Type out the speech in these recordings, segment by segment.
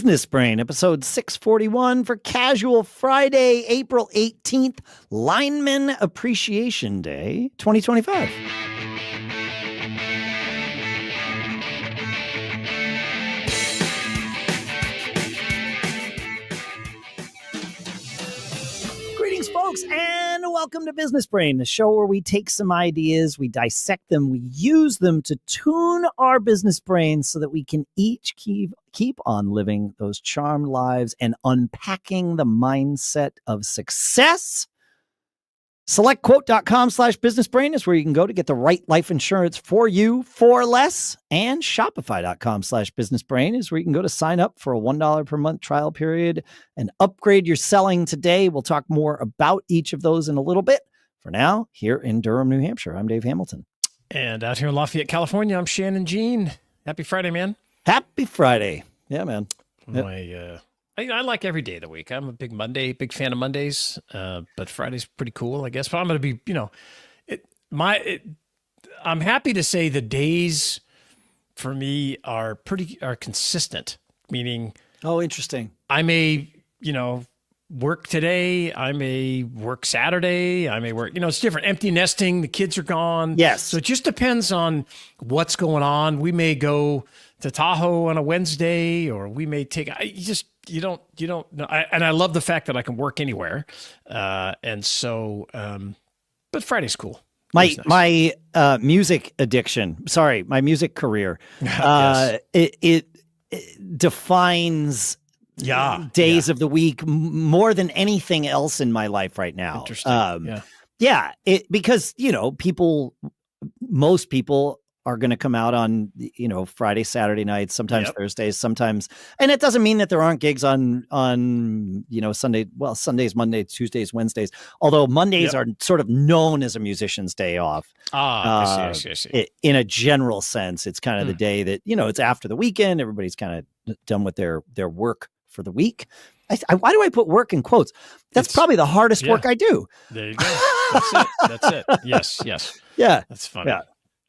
Business Brain, episode 641 for Casual Friday, April 18th, Lineman Appreciation Day, 2025. Greetings, folks, and welcome to Business Brain, the show where we take some ideas, we dissect them, we use them to tune our business brains so that we can each keep on living those charmed lives and unpacking the mindset of success. SelectQuote.com/businessbrain is where you can go to get the right life insurance for you for less. And Shopify.com/businessbrain is where you can go to sign up for a $1 per month trial period and upgrade your selling today. We'll talk more about each of those in a little bit. For now, here in Durham, New Hampshire, I'm Dave Hamilton. And out here in Lafayette, California, I'm Shannon Jean. Happy Friday, man. Happy Friday. Yeah, man. Yep. I like every day of the week. I'm a big fan of Mondays, but Friday's pretty cool, I guess. But I'm going to be, I'm happy to say the days for me are consistent, meaning. Oh, interesting. I may, work today. I may work Saturday. I may work, it's different. Empty nesting. The kids are gone. Yes. So it just depends on what's going on. We may go to Tahoe on a Wednesday, or we may take, you don't know. And I love the fact that I can work anywhere. And so, but Friday's cool. My music music career, Yes. it defines days of the week more than anything else in my life right now. Interesting. Because, most people are going to come out on, Friday, Saturday nights, sometimes Thursdays, sometimes. And it doesn't mean that there aren't gigs on Sunday. Well, Sundays, Mondays, Tuesdays, Wednesdays, although Mondays are sort of known as a musician's day off. I see. In a general sense, it's kind of the day that, it's after the weekend. Everybody's kind of done with their work for the week. Why do I put work in quotes? It's probably the hardest work I do. There you go. That's it. Yes. Yeah. That's funny. Yeah.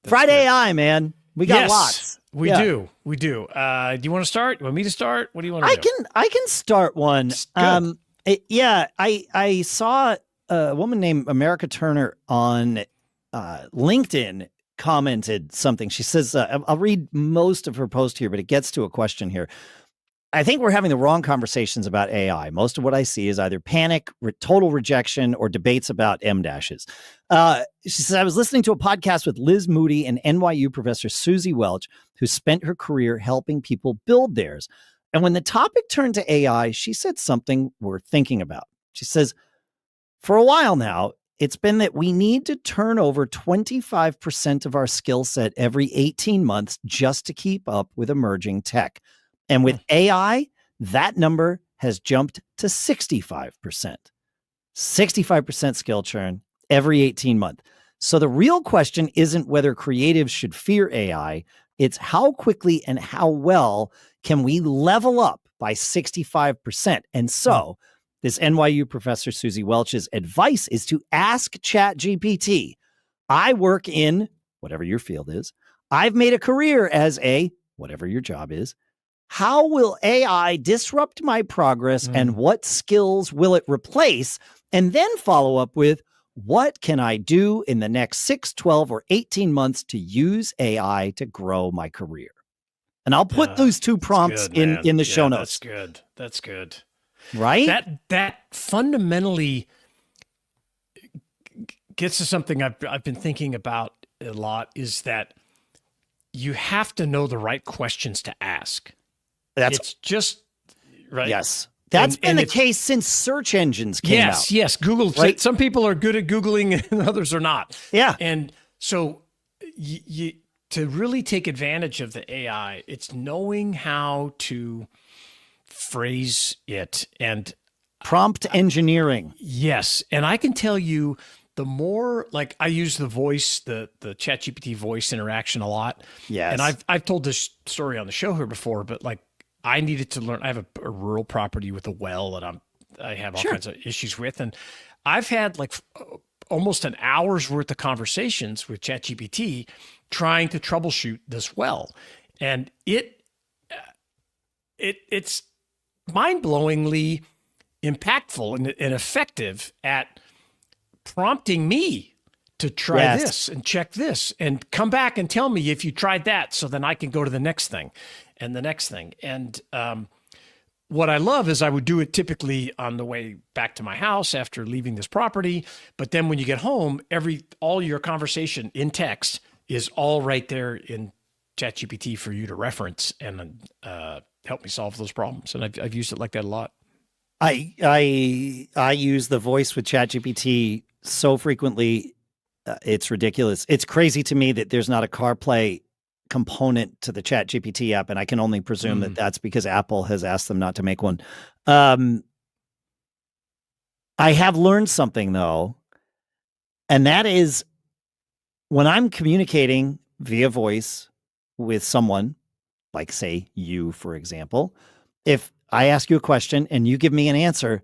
FridAI, man. We got lots. We do. Do you want to start? You want me to start? What do you want to do? I can start one. I saw a woman named America Turner on LinkedIn commented something. She says, I'll read most of her post here, but it gets to a question here. I think we're having the wrong conversations about AI. Most of what I see is either panic, total rejection, or debates about M-dashes. She says, I was listening to a podcast with Liz Moody and NYU professor Susie Welch, who spent her career helping people build theirs. And when the topic turned to AI, she said something worth thinking about. She says, for a while now, it's been that we need to turn over 25% of our skill set every 18 months just to keep up with emerging tech. And with AI, that number has jumped to 65%. 65% skill churn every 18 months. So the real question isn't whether creatives should fear AI. It's how quickly and how well can we level up by 65%. And so this NYU professor Susie Welch's advice is to ask ChatGPT. I work in whatever your field is. I've made a career as a whatever your job is. How will AI disrupt my progress and what skills will it replace? And then follow up with, what can I do in the next 6, 12, or 18 months to use AI to grow my career? And I'll put those two prompts in the show notes. That's good. Right? That fundamentally gets to something I've been thinking about a lot, is that you have to know the right questions to ask. It's just right. Yes. That's been the case since search engines came out. Yes. Google. Right? Some people are good at Googling and others are not. Yeah. And so you to really take advantage of the AI, it's knowing how to phrase it and prompt engineering. Yes. And I can tell you, the more, like, I use the voice, the ChatGPT voice interaction a lot. Yes. And I've told this story on the show here before, but like, I needed to learn. I have a rural property with a well that I have all kinds of issues with. And I've had like almost an hour's worth of conversations with ChatGPT trying to troubleshoot this well. And it's mind-blowingly impactful and effective at prompting me to try this and check this and come back and tell me if you tried that, so then I can go to the next thing and the next thing. And what I love is I would do it typically on the way back to my house after leaving this property. But then when you get home, all your conversation in text is all right there in ChatGPT for you to reference and help me solve those problems. And I've used it like that a lot. I use the voice with ChatGPT so frequently, it's ridiculous. It's crazy to me that there's not a CarPlay component to the ChatGPT app, and I can only presume that that's because Apple has asked them not to make one. I have learned something, though, and that is when I'm communicating via voice with someone, like, say, you, for example, if I ask you a question and you give me an answer,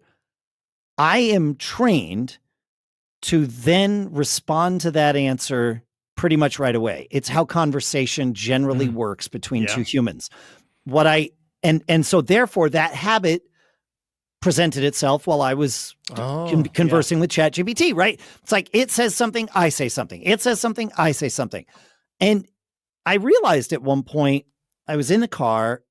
I am trained to then respond to that answer pretty much right away. It's how conversation generally works between two humans. And so therefore that habit presented itself while I was conversing with ChatGPT, right? It's like, it says something, I say something. It says something, I say something. And I realized at one point I was in the car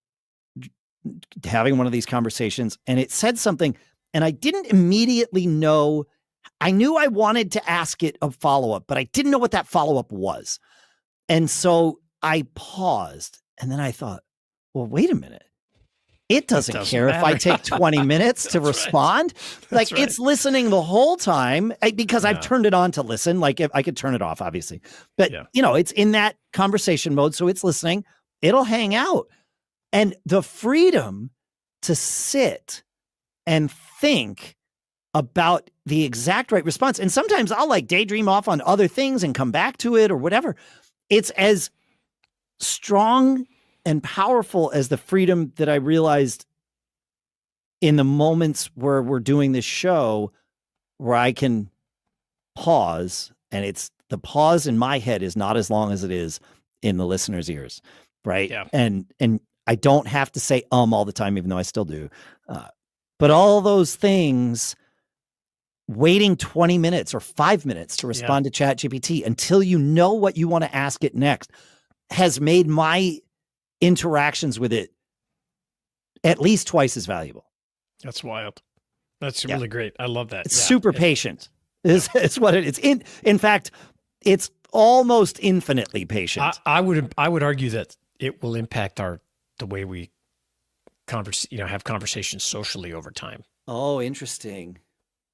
having one of these conversations and it said something and I didn't immediately know. I knew I wanted to ask it a follow-up, but I didn't know what that follow-up was. And so I paused and then I thought, well, wait a minute. It doesn't care matter. If I take 20 minutes to respond. Right. Like it's listening the whole time because I've turned it on to listen. Like if I could turn it off, obviously, but it's in that conversation mode. So it's listening, it'll hang out. And the freedom to sit and think about the exact right response. And sometimes I'll like daydream off on other things and come back to it or whatever. It's as strong and powerful as the freedom that I realized in the moments where we're doing this show where I can pause, and it's the pause in my head is not as long as it is in the listener's ears. Right. Yeah. And I don't have to say all the time, even though I still do. But all those things, waiting 20 minutes or 5 minutes to respond to ChatGPT until you know what you want to ask it next has made my interactions with it at least twice as valuable. That's wild. That's really great. I love that. It's super patient. It's what it is. In fact, it's almost infinitely patient. I would argue that it will impact the way we have conversations socially over time. Oh, interesting.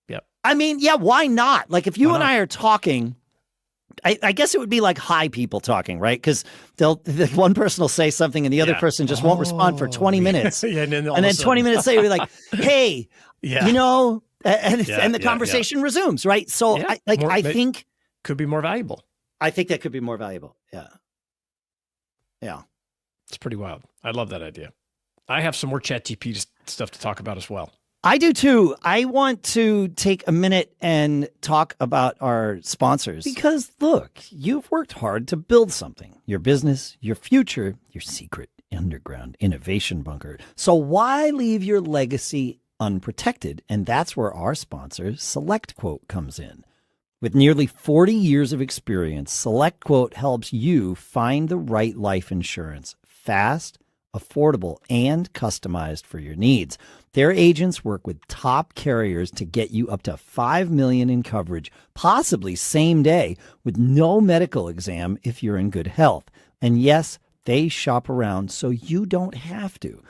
Yep. I mean, why not? Like if you and I are talking, I guess it would be like high people talking, right? Because one person will say something and the other person just won't respond for 20 minutes. And then 20 minutes later, you're like, hey, and the conversation resumes, right? So I think could be more valuable. I think that could be more valuable. Yeah. Yeah. It's pretty wild. I love that idea. I have some more ChatGPT stuff to talk about as well. I do too. I want to take a minute and talk about our sponsors because look, you've worked hard to build something, your business, your future, your secret underground innovation bunker. So why leave your legacy unprotected? And that's where our sponsor, SelectQuote, comes in. With nearly 40 years of experience, SelectQuote helps you find the right life insurance fast, affordable, and customized for your needs. Their agents work with top carriers to get you up to $5 million in coverage, possibly same day, with no medical exam if you're in good health. And yes, they shop around so you don't have to.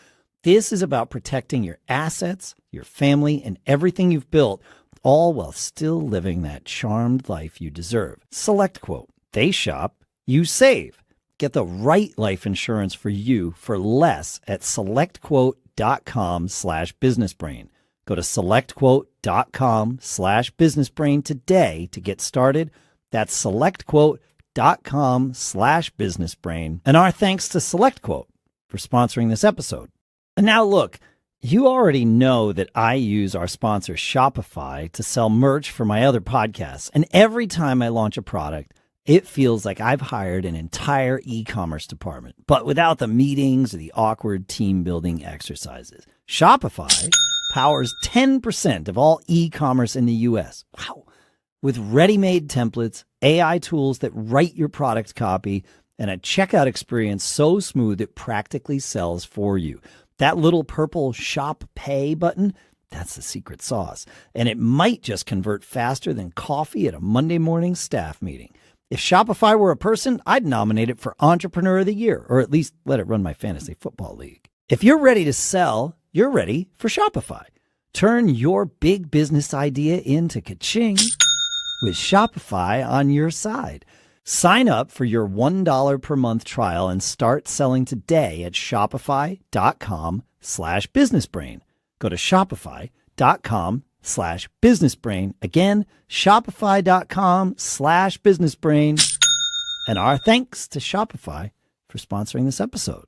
This is about protecting your assets, your family, and everything you've built, all while still living that charmed life you deserve. SelectQuote. They shop, you save. Get the right life insurance for you for less at selectquote.com/businessbrain. Go to selectquote.com/businessbrain today to get started. That's selectquote.com/businessbrain. And our thanks to SelectQuote for sponsoring this episode. And now look, you already know that I use our sponsor Shopify to sell merch for my other podcasts. And every time I launch a product, it feels like I've hired an entire e-commerce department, but without the meetings or the awkward team building exercises. Shopify powers 10% of all e-commerce in the US. Wow. With ready-made templates, AI tools that write your product copy, and a checkout experience so smooth it practically sells for you. That little purple Shop Pay button, that's the secret sauce. And it might just convert faster than coffee at a Monday morning staff meeting. If Shopify were a person, I'd nominate it for Entrepreneur of the Year, or at least let it run my fantasy football league. If you're ready to sell, you're ready for Shopify. Turn your big business idea into ka-ching with Shopify on your side. Sign up for your $1 per month trial and start selling today at shopify.com/businessbrain. Go to shopify.com/businessbrain. Again, shopify.com/businessbrain. And our thanks to Shopify for sponsoring this episode.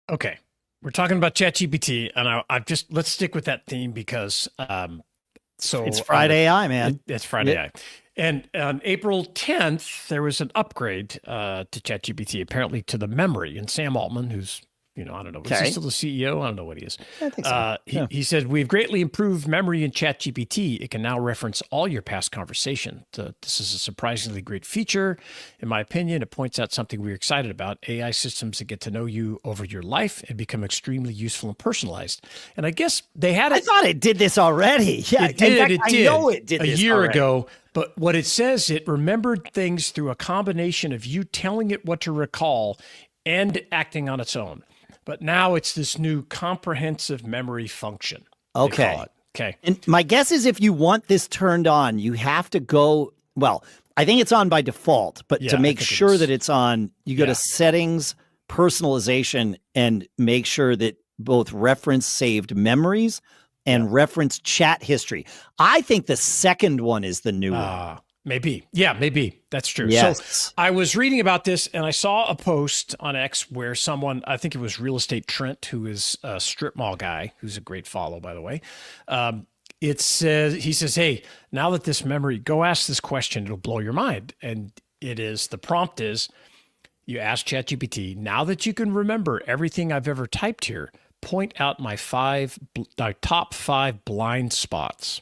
Okay. We're talking about ChatGPT, and let's stick with that theme because it's FridAI, man. It's FridAI. And on April 10th, there was an upgrade to ChatGPT, apparently to the memory. And Sam Altman, who's, I don't know, is he still the CEO? I don't know what he is. I think so. He said, we've greatly improved memory in ChatGPT. It can now reference all your past conversation. This is a surprisingly great feature. In my opinion, it points out something we're excited about, AI systems that get to know you over your life and become extremely useful and personalized. And I guess they had it. I thought it did this already. Yeah, it did. I know it did a this year already. ago. But what it says, it remembered things through a combination of you telling it what to recall and acting on its own. But now it's this new comprehensive memory function. Okay. Okay. And my guess is if you want this turned on, you have to go, well, I think it's on by default, but to make sure that it's on, you go to settings, personalization, and make sure that both reference saved memories and reference chat history. I think the second one is the new one. Maybe. Yeah, maybe. That's true. Yes. So I was reading about this and I saw a post on X where someone, I think it was Real Estate Trent, who is a strip mall guy, who's a great follow, by the way. He says, hey, now that this memory, go ask this question, it'll blow your mind. And the prompt is, you ask ChatGPT, now that you can remember everything I've ever typed here, point out my top 5 blind spots.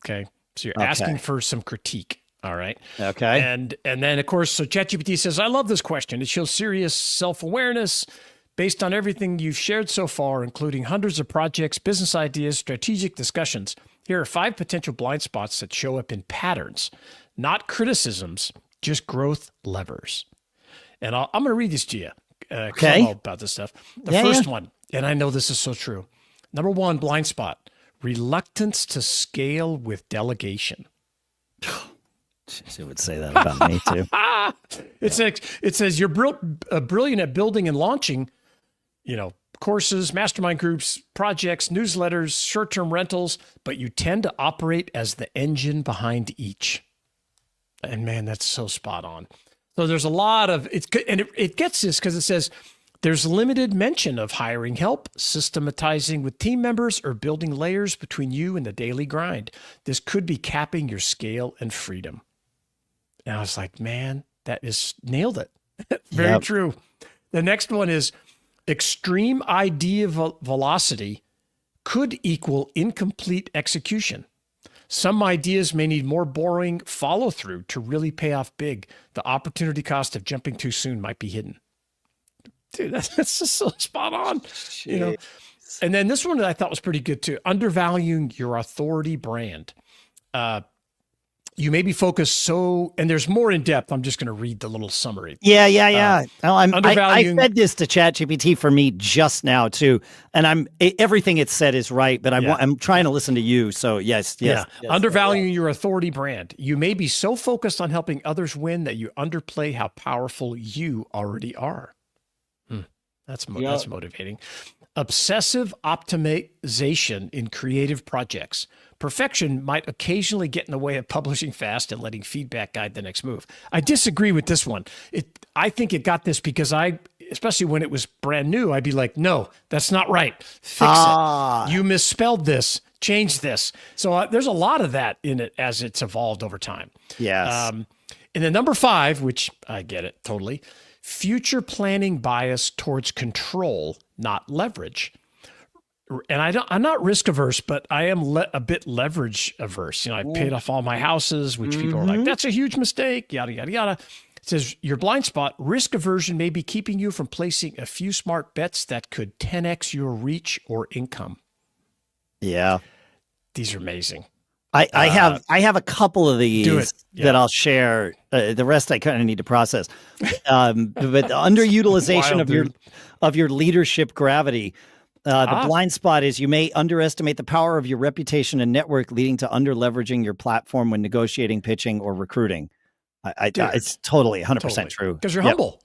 Okay. So you're asking for some critique. All right. Okay. And then, of course, so ChatGPT says, I love this question. It shows serious self-awareness based on everything you've shared so far, including hundreds of projects, business ideas, strategic discussions. Here are 5 potential blind spots that show up in patterns, not criticisms, just growth levers. And I'm going to read this to you. Okay. I'm all about this stuff. The first one, and I know this is so true. Number 1, blind spot, reluctance to scale with delegation. She would say that about me too. It says you're brilliant at building and launching, courses, mastermind groups, projects, newsletters, short-term rentals, but you tend to operate as the engine behind each. And man, that's so spot on. So there's a lot of it gets this because it says there's limited mention of hiring help, systematizing with team members, or building layers between you and the daily grind. This could be capping your scale and freedom. And I was like, man, that is nailed it. Very true. The next one is extreme idea velocity could equal incomplete execution. Some ideas may need more boring follow through to really pay off big. The opportunity cost of jumping too soon might be hidden. Dude, that's just so spot on. Jeez. And then this one that I thought was pretty good too. Undervaluing your authority brand. You may be focused and there's more in depth. I'm just going to read the little summary. Yeah. I fed this to ChatGPT for me just now too, and everything it said is right, but I'm trying to listen to you. So yes. Undervaluing your authority brand. You may be so focused on helping others win that you underplay how powerful you already are. That's motivating. Obsessive optimization in creative projects. Perfection might occasionally get in the way of publishing fast and letting feedback guide the next move. I disagree with this one. I think it got this because especially when it was brand new, I'd be like, no, that's not right. Fix it. You misspelled this. Change this. So there's a lot of that in it as it's evolved over time. Yes. And then number 5, which I get it totally, future planning bias towards control not leverage. And I'm not risk averse, but I am a bit leverage averse. I paid off all my houses, which people are like, that's a huge mistake, yada, yada, yada. It says your blind spot, risk aversion may be keeping you from placing a few smart bets that could 10x your reach or income. Yeah. These are amazing. I have a couple of these that I'll share. The rest I kind of need to process. But the underutilization of your leadership gravity. The blind spot is you may underestimate the power of your reputation and network, leading to under-leveraging your platform when negotiating, pitching, or recruiting. It's totally 100% true. Because you're humble.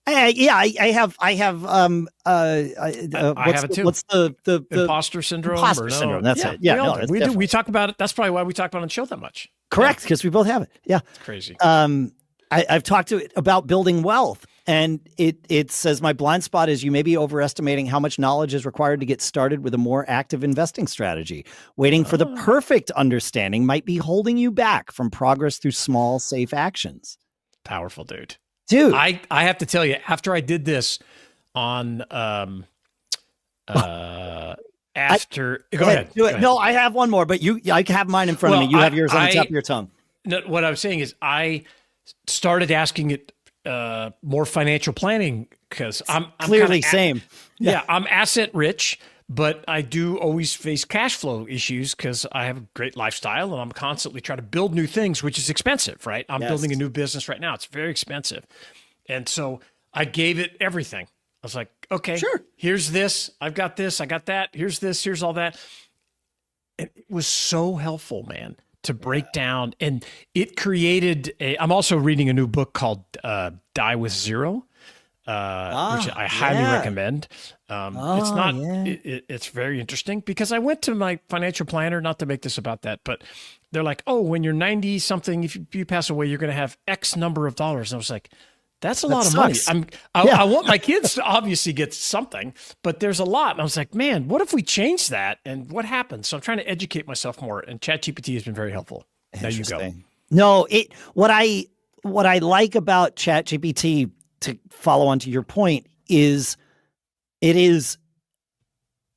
I have it too. What's the imposter syndrome? Imposter syndrome. That's it. Yeah, we talk about it. That's probably why we talk about it on the show that much. Correct, because we both have it. Yeah, it's crazy. I've talked to it about building wealth, and it says my blind spot is you may be overestimating how much knowledge is required to get started with a more active investing strategy. Waiting for the perfect understanding might be holding you back from progress through small, safe actions. Powerful, dude. I have to tell you, after I did this on go ahead. Do it. No, I have one more, but I have mine in front of me. You have yours on the top of your tongue. No, what I'm saying is I started asking it more financial planning because I'm clearly same. Yeah, I'm asset rich, but I do always face cash flow issues because I have a great lifestyle and I'm constantly trying to build new things, which is expensive, right? I'm building a new business right now. It's very expensive. And so I gave it everything. I was like, okay, sure. Here's this. I've got this. I got that. Here's this. Here's all that. And it was so helpful, man, to break down. And it created I'm also reading a new book called Die with Zero, which I highly recommend. It's very interesting because I went to my financial planner, not to make this about that, but they're like, oh, when you're 90 something, if you pass away, you're going to have X number of dollars. And I was like, that's a lot of money. I want my kids to obviously get something, but there's a lot. And I was like, man, what if we change that? And what happens? So I'm trying to educate myself more. And ChatGPT has been very helpful. Now you go. No, what I like about ChatGPT, to follow on to your point, is it is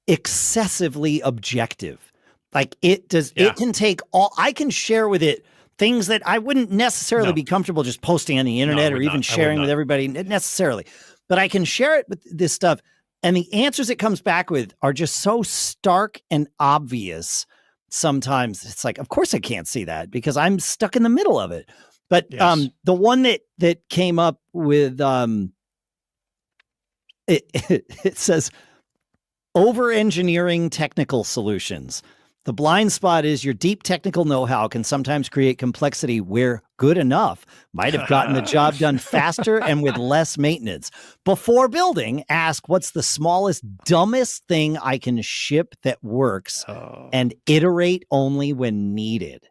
excessively objective. Like it can take I can share with it things that I wouldn't necessarily be comfortable just posting on the internet or even sharing with everybody necessarily. But I can share it with this stuff. And the answers it comes back with are just so stark and obvious. Sometimes it's like, of course I can't see that because I'm stuck in the middle of it. But the one that came up with it says over-engineering technical solutions. The blind spot is your deep technical know-how can sometimes create complexity where good enough might have gotten the job done faster and with less maintenance. Before building, ask what's the smallest, dumbest thing I can ship that works and iterate only when needed.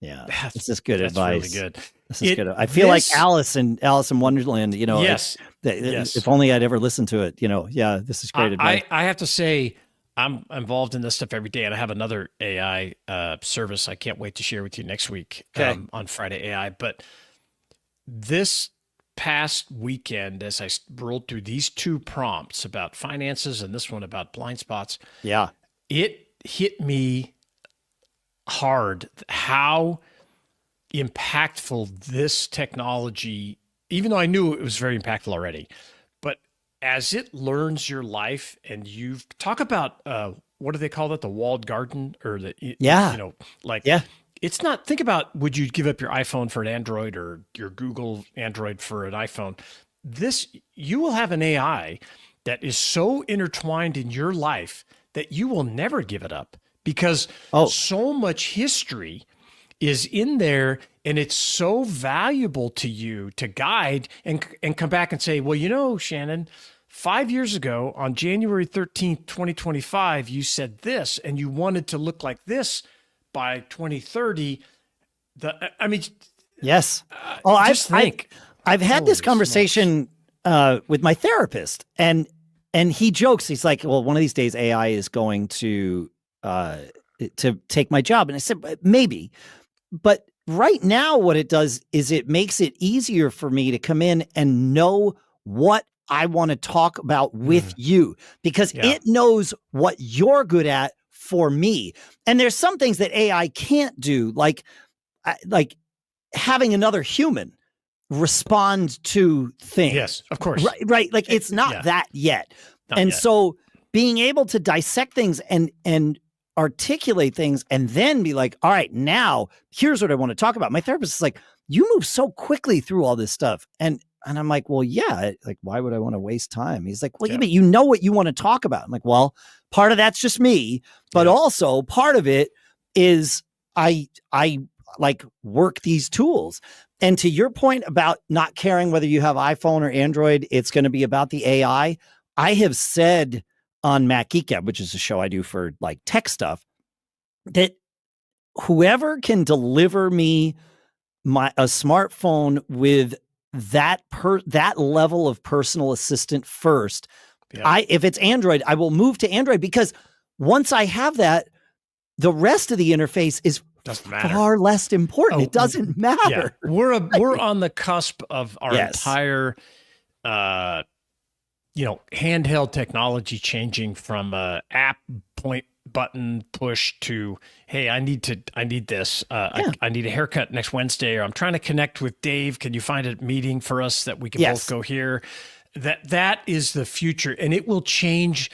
Yeah, this is good advice. Really good. This is good. I feel like Alice in Wonderland, Yes. If only I'd ever listened to it, this is great advice. I have to say, I'm involved in this stuff every day, and I have another AI service I can't wait to share with you next week on Friday AI. But this past weekend, as I rolled through these two prompts about finances and this one about blind spots, it hit me hard how impactful this technology, even though I knew it was very impactful already, but as it learns your life and you've talk about what do they call that, the walled garden or it's not, think about, would you give up your iPhone for an Android or your Google Android for an iPhone? You will have an AI that is so intertwined in your life that you will never give it up because so much history is in there and it's so valuable to you to guide and come back and say, well, Shannon, 5 years ago on January 13th, 2025, you said this and you wanted to look like this by 2030. Yes. I've had this conversation with my therapist and he jokes, he's like, well, one of these days AI is going to take my job. And I said, maybe. But right now what it does is it makes it easier for me to come in and know what I want to talk about with you because it knows what you're good at for me. And there's some things that AI can't do, like having another human respond to things. Yes, of course. Right. Like it's not that yet. So being able to dissect things and articulate things and then be like, all right, now here's what I want to talk about. My therapist is like, you move so quickly through all this stuff. And I'm like, well, yeah, like, why would I want to waste time? He's like, well, but you know what you want to talk about. I'm like, well, part of that's just me, but also part of it is I like work these tools. And to your point about not caring whether you have iPhone or Android, it's going to be about the AI. I have said on Mac Geek Gab, which is a show I do for like tech stuff, that whoever can deliver me a smartphone with that level of personal assistant first, if it's Android, I will move to Android because once I have that, the rest of the interface is far less important. It doesn't matter. Yeah. We're on the cusp of our entire handheld technology changing from app point button push to, hey, I need this. I need a haircut next Wednesday, or I'm trying to connect with Dave. Can you find a meeting for us that we can both go here? That is the future, and it will change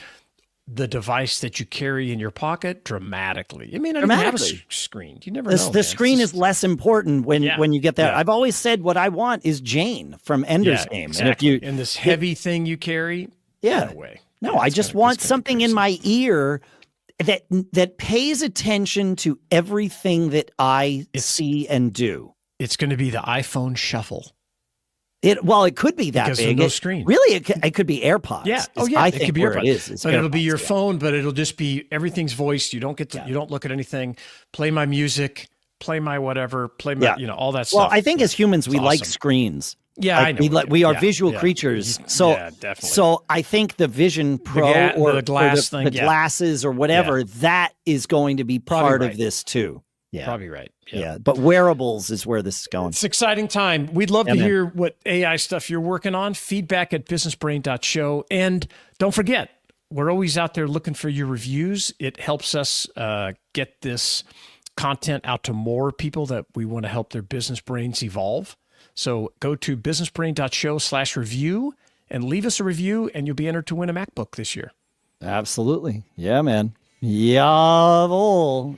the device that you carry in your pocket dramatically. It may not even have a screen. You never know. The screen is less important when you get that. I've always said what I want is Jane from Ender's Game. Exactly. And this heavy thing you carry, no way. No, I just want something in my ear that pays attention to everything that I see and do. It's going to be the iPhone Shuffle. It could be that because big. No screen. Really, it could be AirPods. Yeah. I think it could be AirPods. But it'll be your phone, but it'll just be everything's voiced. You don't get to, you don't look at anything. Play my music, play my whatever, play my, all that stuff. Well, I think as humans, we like screens. Yeah, I know. We are visual creatures. So, definitely. So I think the Vision Pro or the glass thing, the glasses or whatever, that is going to be part of this too. Yeah, probably right. Yeah, but wearables is where this is going. It's an exciting time. We'd love to hear what AI stuff you're working on. Feedback at businessbrain.show. And don't forget, we're always out there looking for your reviews. It helps us get this content out to more people that we want to help their business brains evolve. So go to businessbrain.show/review and leave us a review, and you'll be entered to win a MacBook this year. Absolutely. Yeah, man. Jawohl.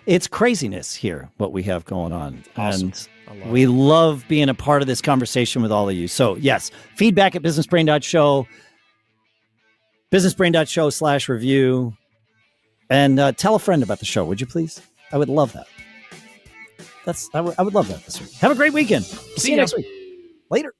It's craziness here, what we have going on. Awesome. And we love being a part of this conversation with all of you. So yes, feedback at businessbrain.show, businessbrain.show/review, and tell a friend about the show, would you please? I would love that. I would love that this week. Have a great weekend. See you next week. Later.